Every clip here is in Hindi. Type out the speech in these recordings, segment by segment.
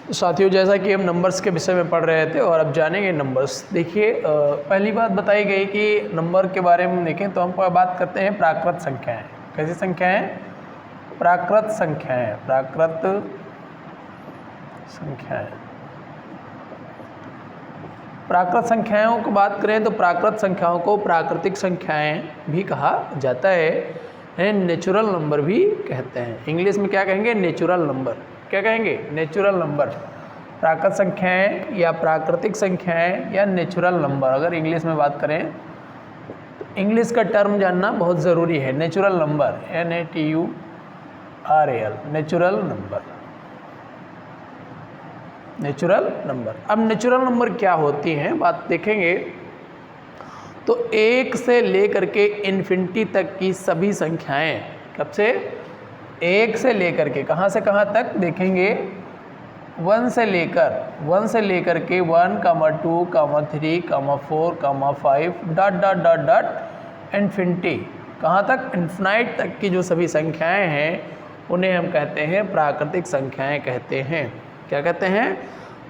तो साथियों, जैसा कि हम नंबर्स के विषय में पढ़ रहे थे और अब जानेंगे नंबर्स। देखिए, पहली बात बताई गई कि नंबर के बारे में देखें तो हम बात करते हैं प्राकृत संख्याएं। कैसी संख्याएं? प्राकृत संख्याएं। प्राकृत संख्याएं। प्राकृत संख्याओं की बात करें तो प्राकृत संख्याओं को प्राकृतिक संख्याएं भी कहा जाता है, नेचुरल नंबर भी कहते हैं। इंग्लिश में क्या कहेंगे? Natural number. क्या कहेंगे? Natural number. प्राकृत संख्याएं या प्राकृतिक संख्याएं या नेचुरल नंबर, अगर इंग्लिश में बात करें तो इंग्लिश का टर्म जानना बहुत ज़रूरी है। Natural number, NATURAL, natural number. Natural number. अब नेचुरल नंबर क्या होती हैं, बात देखेंगे तो 1 से लेकर के इन्फिनिटी तक की सभी संख्याएं, कब से? 1 से लेकर के कहाँ से कहाँ तक देखेंगे? 1 से लेकर के 1, 2, 3, 4, 5 dot dot dot dot infinity, कहाँ तक? इन्फिनाइट तक की जो सभी संख्याएं हैं उन्हें हम कहते हैं प्राकृतिक संख्याएं कहते हैं। क्या कहते हैं?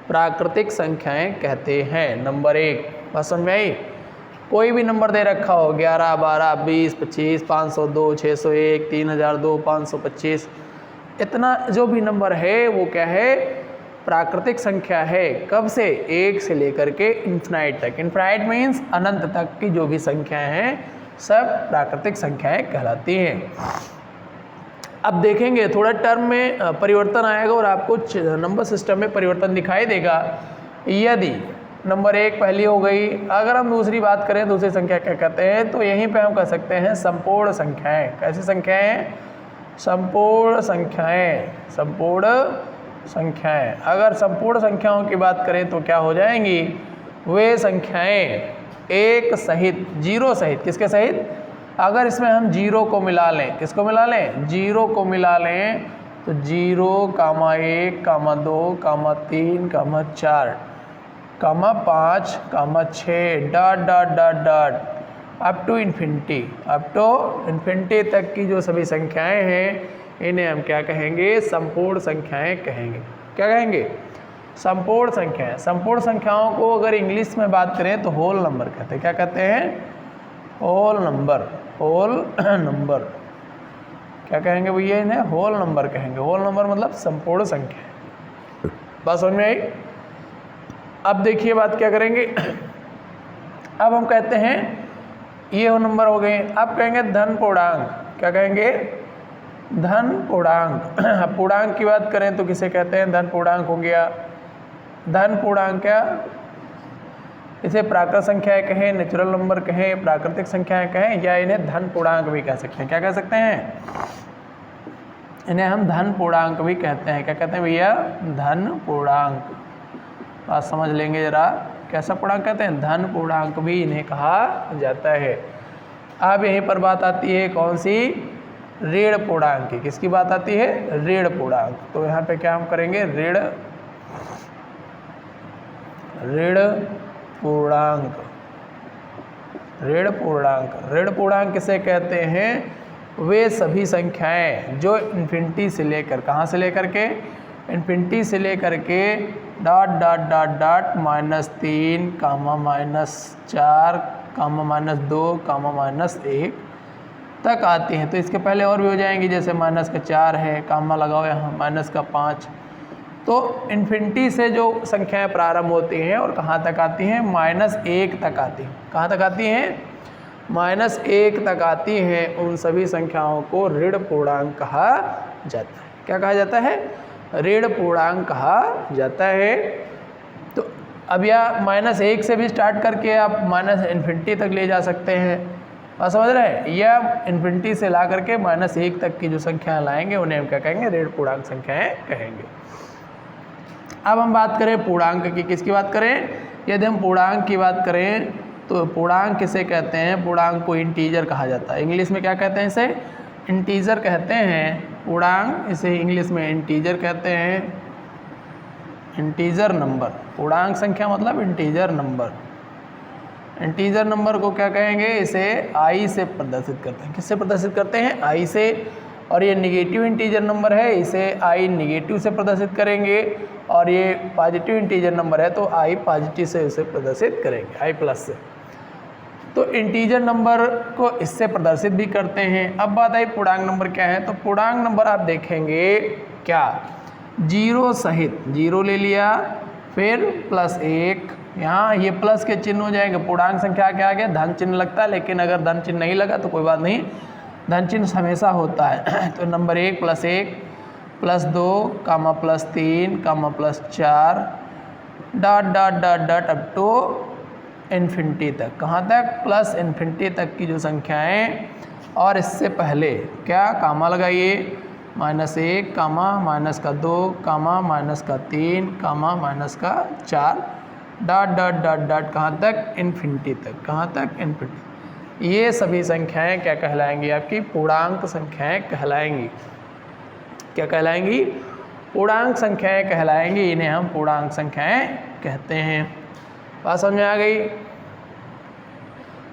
प्राकृतिक संख्याएं कहते हैं। नंबर 1, बात समझ में आई? कोई भी नंबर दे रखा हो, 11, 12, 20, 25, 502, 601, 3002, 525, इतना जो भी नंबर है वो क्या है? प्राकृतिक संख्या है। कब से? 1 से लेकर के इन्फिनाइट तक। इन्फिनाइट मीन्स अनंत तक की जो भी संख्याएं हैं सब प्राकृतिक संख्याएं कहलाती हैं। अब देखेंगे थोड़ा टर्म में परिवर्तन आएगा और आपको नंबर सिस्टम में परिवर्तन दिखाई देगा। यदि नंबर 1 पहली हो गई, अगर हम दूसरी बात करें, दूसरी संख्या क्या कहते हैं, तो यहीं पे हम कह सकते हैं संपूर्ण संख्याएं। कैसी संख्याएं? संपूर्ण संख्याएं। संपूर्ण संख्याएं। अगर संपूर्ण संख्याओं की बात करें तो क्या हो जाएंगी? वे संख्याएं 1 सहित, 0 सहित। किसके सहित? अगर इसमें हम 0 को मिला लें, किसको मिला लें? 0 को मिला लें तो 0, 1, 2, 3, 4, 5, 6 dot dot dot dot up to infinity. Up to infinity तक की जो सभी संख्याएं हैं इन्हें हम क्या कहेंगे? संपूर्ण संख्याएं कहेंगे। क्या कहेंगे? संपूर्ण संख्याएं। संपूर्ण संख्याओं को अगर इंग्लिश में बात करें तो होल नंबर कहते हैं। क्या कहते हैं? Whole number. Whole number. क्या कहेंगे भैया? इन्हें होल नंबर कहेंगे। होल नंबर मतलब संपूर्ण संख्या। बात समझ में आई? अब देखिए बात क्या करेंगे। अब हम कहते हैं ये हो नंबर हो गए। अब कहेंगे धन पूर्णांक। क्या कहेंगे? धन पूर्णांक। अब पूर्णांक की बात करें तो किसे कहते हैं? धन पूर्णांक हो गया। धन पूर्णांक क्या? इसे प्राकृत संख्याएं कहें, नेचुरल नंबर कहें, प्राकृतिक संख्याएं कहें, या इन्हें धन पूर्णांक भी कह सकते हैं। क्या कह सकते हैं? इन्हें हम धन पूर्णांक भी कहते हैं। क्या कहते हैं भैया? धन पूर्णांक। बात समझ लेंगे जरा, कैसा पूर्णांक कहते हैं? धन पूर्णांक भी इन्हें कहा जाता है। अब यहीं पर बात आती है कौन सी? ऋण पूर्णांक की। किसकी बात आती है? ऋण पूर्णांक। तो यहाँ पे क्या हम करेंगे? ऋण पूर्णांक। ऋण पूर्णांक। ऋण पूर्णांक किसे कहते हैं? वे सभी संख्याएं जो इन्फिनिटी से लेकर, कहाँ से लेकर के? इन्फिनिटी से लेकर के डॉट डॉट डॉट डॉट -3, -4, -2, -1 तक आती हैं। तो इसके पहले और भी हो जाएंगी, जैसे -4 है, कामा लगाओ यहाँ, -5। तो इन्फिनिटी से जो संख्याएं प्रारंभ होती हैं और कहाँ तक आती हैं? -1 तक आती हैं। कहाँ तक आती हैं? -1 तक आती हैं। उन सभी संख्याओं को ऋण पूर्णांक कहा जाता है। क्या कहा जाता है? ऋण पूर्णांक कहा जाता है। तो अब यह -1 से भी स्टार्ट करके आप -इन्फिनिटी तक ले जा सकते हैं। आप समझ रहे हैं? या इन्फिनिटी से ला करके -1 तक की जो संख्याएं लाएंगे उन्हें हम क्या कहेंगे? ऋण पूर्णांक संख्याएं कहेंगे। अब हम बात करें पूर्णांक की। किसकी बात करें? यदि हम पूर्णांक की बात करें तो पूर्णांक किसे कहते हैं? पूर्णांक को इंटीजर कहा जाता है। इंग्लिश में क्या कहते हैं? इसे इंटीजर कहते हैं। पूर्णांक, इसे इंग्लिश में इंटीजर कहते हैं। Integer number. पूर्णांक संख्या मतलब इंटीजर नंबर। इंटीजर नंबर को क्या कहेंगे? इसे आई से प्रदर्शित करते हैं। किससे प्रदर्शित करते हैं? आई से। और ये निगेटिव इंटीजर नंबर है, इसे आई नेगेटिव से प्रदर्शित करेंगे, और ये पॉजिटिव इंटीजर नंबर है तो आई पॉजिटिव से इसे प्रदर्शित करेंगे, आई प्लस से। तो इंटीजर नंबर को इससे प्रदर्शित भी करते हैं। अब बात आई पूर्णांक नंबर क्या है, तो पूर्णांक नंबर आप देखेंगे क्या, जीरो सहित, जीरो ले लिया, फिर +1, यहाँ ये प्लस के चिन्ह हो जाएंगे, पूर्णांक संख्या के आगे धन चिन्ह लगता है, लेकिन अगर धन चिन्ह नहीं लगा तो कोई बात नहीं, धन चिन्ह हमेशा होता है। तो number 1 +1 +2 comma +3 comma +4 dot dot dot dot up to infinity तक। कहाँ तक, प्लस इन्फिनिटी तक की जो संख्याएं, और इससे पहले क्या कामा लगाइए, -1 comma -2 comma -3 comma -4 dot dot dot dot कहाँ तक, इन्फिनिटी तक। कहाँ तक, इन्फिनिटी। ये सभी संख्याएं क्या कहलाएंगी, आपकी पूर्णांक संख्याएं कहलाएंगी। क्या कहलाएंगी, पूर्णांक संख्याएं कहलाएंगी, इन्हें हम पूर्णांक संख्याएं कहते हैं। बात समझ में आ गई,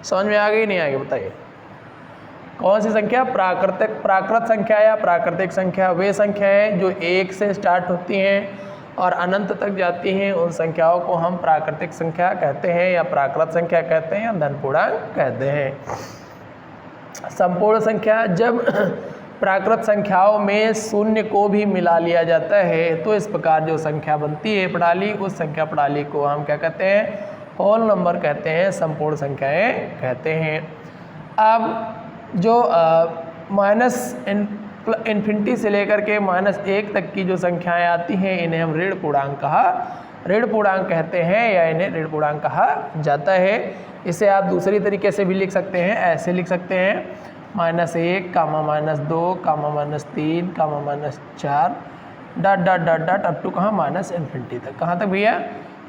समझ में आ गई नहीं आ गई, बताइए। कौन सी संख्या, प्राकृत संख्या या प्राकृतिक संख्या, वे संख्याएं जो 1 से स्टार्ट होती हैं और अनंत तक जाती हैं, उन संख्याओं को हम प्राकृतिक संख्या कहते हैं, या प्राकृत संख्या कहते हैं, या धन पूर्णांक कहते हैं। संपूर्ण संख्या, जब प्राकृत संख्याओं में शून्य को भी मिला लिया जाता है तो इस प्रकार जो संख्या बनती है प्रणाली, उस संख्या प्रणाली को हम क्या कहते हैं, होल नंबर कहते हैं, संपूर्ण संख्याएं कहते हैं। अब जो माइनस इन्फिनिटी से लेकर के -1 तक की जो संख्याएं आती हैं, इन्हें हम ऋण पूर्णांक कहते हैं, या इन्हें ऋण पूर्णांक कहा जाता है। इसे आप दूसरी तरीके से भी लिख सकते हैं, ऐसे लिख सकते हैं, -1 comma -2 comma -3 comma -4 dot dot dot dot up to कहाँ, माइनस इन्फिनिटी तक। कहाँ तक भैया,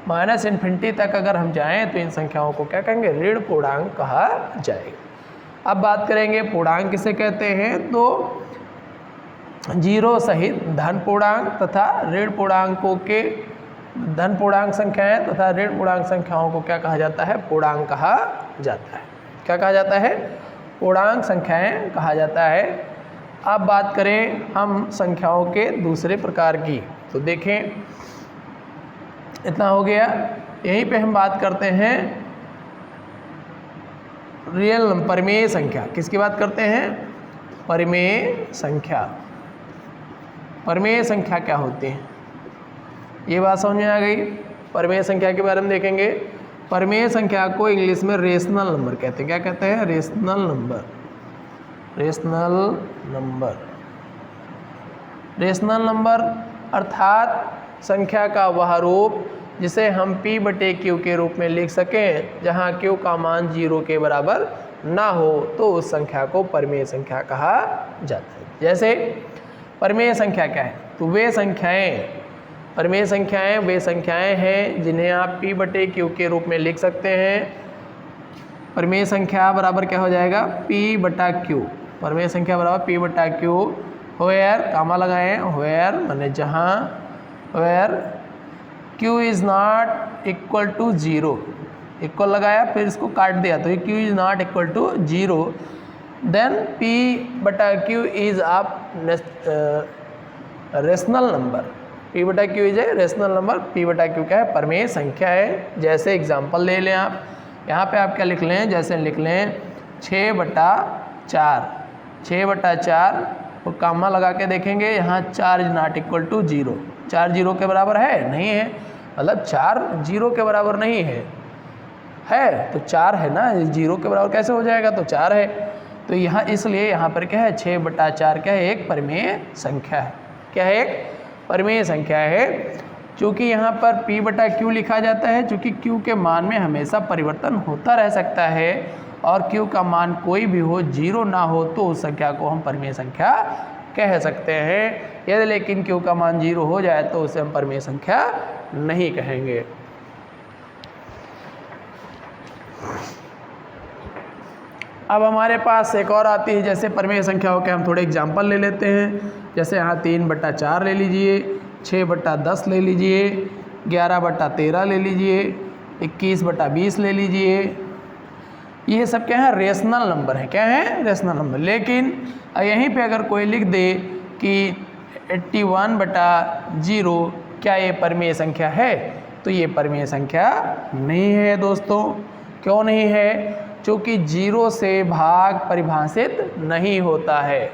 माइनस इन्फिनिटी तक अगर हम जाएं तो इन संख्याओं को क्या कहेंगे, ऋण पूर्णांक कहा जाएगा। अब बात करेंगे पूर्णांक किसे कहते हैं, तो जीरो सहित धन पूर्णांक तथा ऋण पूर्णांकों के, धन पूर्णांक संख्याएं तथा ऋण पूर्णांक संख्याओं को क्या कहा जाता है, पूर्णांक कहा जाता है। क्या कहा जाता है, पूर्णांक संख्याएं कहा जाता है। अब बात करें हम संख्याओं के दूसरे प्रकार की, तो देखें इतना हो गया। यहीं पे हम बात करते हैं रियल नंबर, परिमेय संख्या। किसकी बात करते हैं, परिमेय संख्या। परिमेय संख्या क्या होती है, ये बात समझ में आ गई। परिमेय संख्या के बारे में देखेंगे। परिमेय संख्या को इंग्लिश में रेशनल नंबर कहते हैं। क्या कहते हैं, rational number. Rational number, rational number अर्थात संख्या का वह रूप जिसे हम p/q के रूप में लिख सकें, जहां q का मान 0 के बराबर ना हो, तो उस संख्या को परिमेय संख्या कहा जाता है। जैसे परिमेय संख्या क्या है, तो वे संख्याएं, परिमेय संख्याएं वे संख्याएं हैं जिन्हें आप p/q के रूप में लिख सकते हैं। परिमेय संख्या बराबर क्या हो जाएगा, p/q। परिमेय संख्या बराबर p/q, वेयर कामा लगाएं, वेयर माने जहां, where q is not equal to 0, equal लगाया फिर इसको काट दिया तो ये q is not equal to 0, then p/q is आप rational number. p/q is a rational number. p/q क्या है, परिमेय संख्या है। जैसे एग्जांपल ले लें आप, यहाँ पे आप क्या लिख लें, जैसे लिख लें 6/4, 6/4 और कामा लगा के देखेंगे, यहाँ 4 इज नॉट इक्वल टू 0, 4 0 के बराबर है नहीं है, मतलब 4 0 के बराबर नहीं है, है तो 4 है ना, 0 के बराबर कैसे हो जाएगा, तो 4 है। तो यहाँ इसलिए यहाँ पर क्या है, 6/4 क्या है, एक परिमेय संख्या है। क्या है, एक परिमेय संख्या है। चूँकि यहाँ पर p/q लिखा जाता है, चूँकि q के मान में हमेशा परिवर्तन होता रह सकता है और q का मान कोई भी हो, 0 ना हो, तो उस संख्या को हम परिमेय संख्या कह सकते हैं। यदि लेकिन q का मान 0 हो जाए तो उसे हम परिमेय संख्या नहीं कहेंगे। अब हमारे पास एक और आती है, जैसे परिमेय संख्याओं के हम थोड़े एग्जाम्पल ले लेते हैं। जैसे यहाँ 3/4 ले लीजिए, 6/10 ले लीजिए, 11/13 ले लीजिए, 21/20 ले लीजिए, ये सब क्या है, रेशनल नंबर है। क्या है, रेशनल नंबर। लेकिन यहीं पे अगर कोई लिख दे कि 81/0 क्या ये परिमेय संख्या है, तो ये परिमेय संख्या नहीं है दोस्तों। क्यों नहीं है? क्योंकि 0 से भाग परिभाषित नहीं होता है।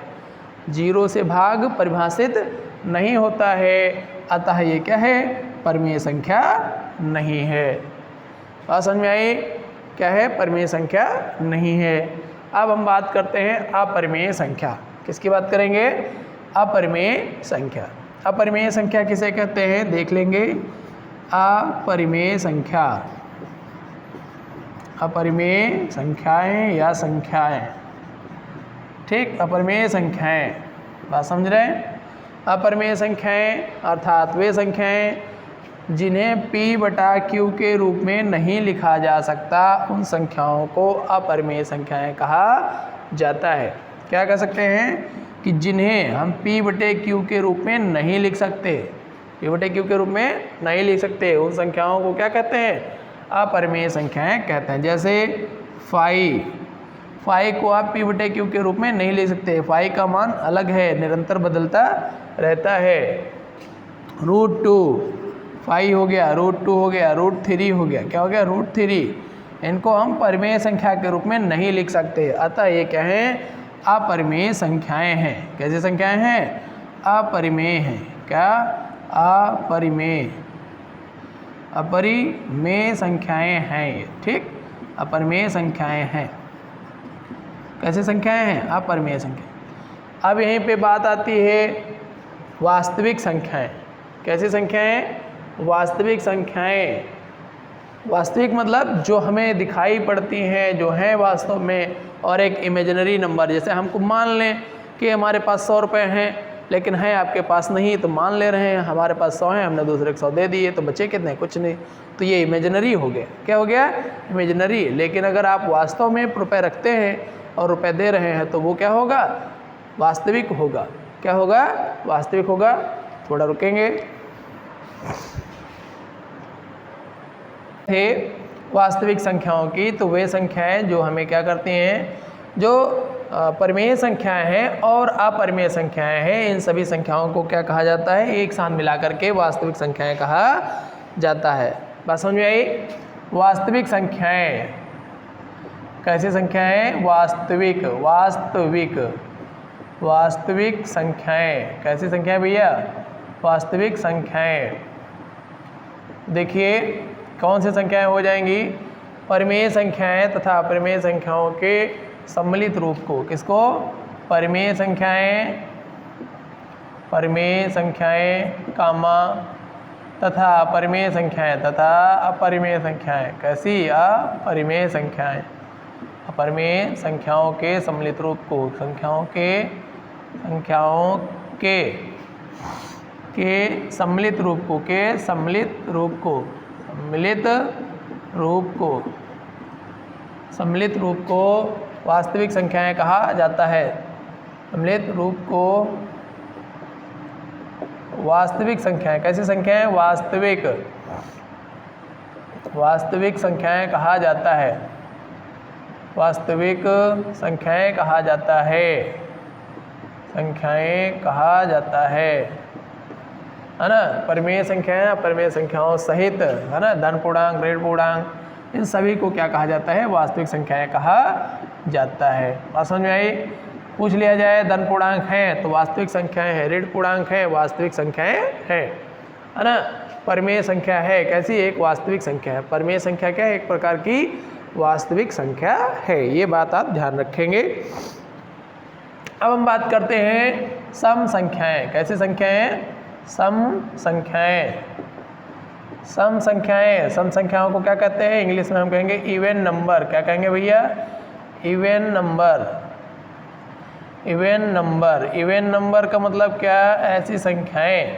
0 से भाग परिभाषित नहीं होता है, अतः ये क्या है, परिमेय संख्या नहीं है। बात समझ में आई? क्या है, परिमेय संख्या नहीं है। अब हम बात करते हैं अपरिमेय संख्या। किसकी बात करेंगे? अपरिमेय संख्या। अपरिमेय संख्या किसे कहते हैं देख लेंगे। अपरिमेय संख्या, अपरिमेय संख्याएं या संख्याएं, ठीक, अपरिमेय संख्याएं। बात समझ रहे हैं? अपरिमेय संख्याएं अर्थात वे संख्याएं जिन्हें p/q के रूप में नहीं लिखा जा सकता, उन संख्याओं को अपरिमेय संख्याएं कहा जाता है। क्या कह सकते हैं कि जिन्हें हम p/q के रूप में नहीं लिख सकते, p/q के रूप में नहीं लिख सकते, उन संख्याओं को क्या कहते हैं? अपरिमेय संख्याएं कहते हैं। जैसे फाई को आप p/q के रूप में नहीं ले सकते, फाई का मान अलग है, निरंतर बदलता रहता है। √2 फाई हो गया, √2 हो गया, √3 हो गया। क्या हो गया? √3। इनको हम परिमेय संख्या के रूप में नहीं लिख सकते, अतः ये क्या है? अपरिमेय संख्याएं हैं। कैसी संख्याएं हैं? अपरिमेय हैं। क्या? अपरिमेय, अपरिमेय संख्याएं हैं ये, ठीक, अपरिमेय संख्याएं हैं। कैसे संख्याएं हैं? अपरिमेय संख्या। अब यहीं पे बात आती है वास्तविक संख्याएं। कैसी संख्याएं? वास्तविक संख्याएं। वास्तविक मतलब जो हमें दिखाई पड़ती हैं, जो हैं वास्तव में, और एक इमेजिनरी नंबर। जैसे हमको मान लें कि हमारे पास 100 रुपये हैं, लेकिन है आपके पास नहीं, तो मान ले रहे हैं हमारे पास 100 हैं, हमने दूसरे को 100 दे दिए, तो बचे कितने? कुछ नहीं। तो ये इमेजिनरी हो गया। क्या हो गया? इमेजिनरी। लेकिन अगर आप वास्तव में रुपए रखते हैं और रुपए दे रहे हैं, तो वो क्या होगा? वास्तविक होगा। क्या होगा? वास्तविक होगा। थोड़ा रुकेंगे। थे वास्तविक संख्याओं की, तो वे संख्याएं जो हमें क्या करती हैं, जो परिमेय संख्याएं हैं और अपरिमेय संख्याएं हैं, इन सभी संख्याओं को क्या कहा जाता है? एक साथ मिलाकर के वास्तविक संख्याएं कहा जाता है। बात समझ में आई? वास्तविक संख्याएं। कैसी संख्याएं? वास्तविक, वास्तविक, वास्तविक संख्याएं। कैसी संख्याएं भैया? वास्तविक संख्याएं। देखिए कौन सी संख्याएं हो जाएंगी? परिमेय संख्याएं तथा अपरिमेय संख्याओं के सम्मिलित रूप को। किसको? परिमेय संख्याएं, परिमेय संख्याएं कामा, तथा अपरिमेय संख्याएं तथा अपरिमेय संख्याएं। कैसी? अपरिमेय संख्याएं। अपरिमेय संख्याओं के सम्मिलित रूप को, संख्याओं के सम्मिलित रूप को, के सम्मिलित रूप को, सम्मिलित रूप को, सम्मिलित रूप को वास्तविक संख्याएं कहा जाता है। सम्मिलित रूप को वास्तविक संख्याएं। कैसी संख्याएं? वास्तविक, वास्तविक संख्याएं कहा जाता है। वास्तविक संख्याएं कहा जाता है। संख्याएं कहा जाता है ना? परिमेय संख्याएं अपरिमेय संख्याओं सहित, है ना, धन पूर्णांक, ऋण पूर्णांक, इन सभी को क्या कहा जाता है? वास्तविक संख्याएं कहा जाता है। बात समझ में आई? पूछ लिया जाए धन पूर्णांक है तो वास्तविक संख्याएं हैं, ऋण पूर्णांक है वास्तविक संख्याएं हैं, है ना। परिमेय संख्या है, कैसी? एक वास्तविक संख्या है। परिमेय संख्या क्या है? एक प्रकार की वास्तविक संख्या है। ये बात आप ध्यान रखेंगे। अब हम बात करते हैं सम संख्याएं। कैसी संख्याएं? सम संख्याएं। सम संख्याएं, सम संख्याओं को क्या कहते हैं? इंग्लिश में हम कहेंगे इवन नंबर। क्या कहेंगे भैया? Even number. Even number. Even number का मतलब क्या? ऐसी संख्याएं।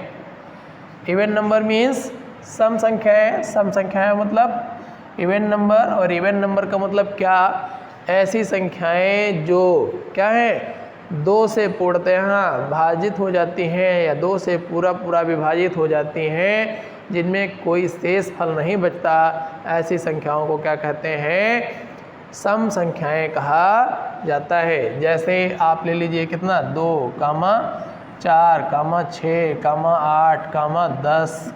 इवन नंबर मीन्स सम संख्याएं। सम संख्याएं मतलब इवन नंबर, और इवन नंबर का मतलब क्या? ऐसी संख्याएं जो क्या है? 2 से पूर्णतः भाजित हो जाती हैं या 2 से पूरा विभाजित हो जाती हैं, जिनमें कोई शेष फल नहीं बचता। ऐसी संख्याओं को क्या कहते हैं? सम संख्याएं कहा जाता है। जैसे आप ले लीजिए कितना 2, 4, 6, 8, 10,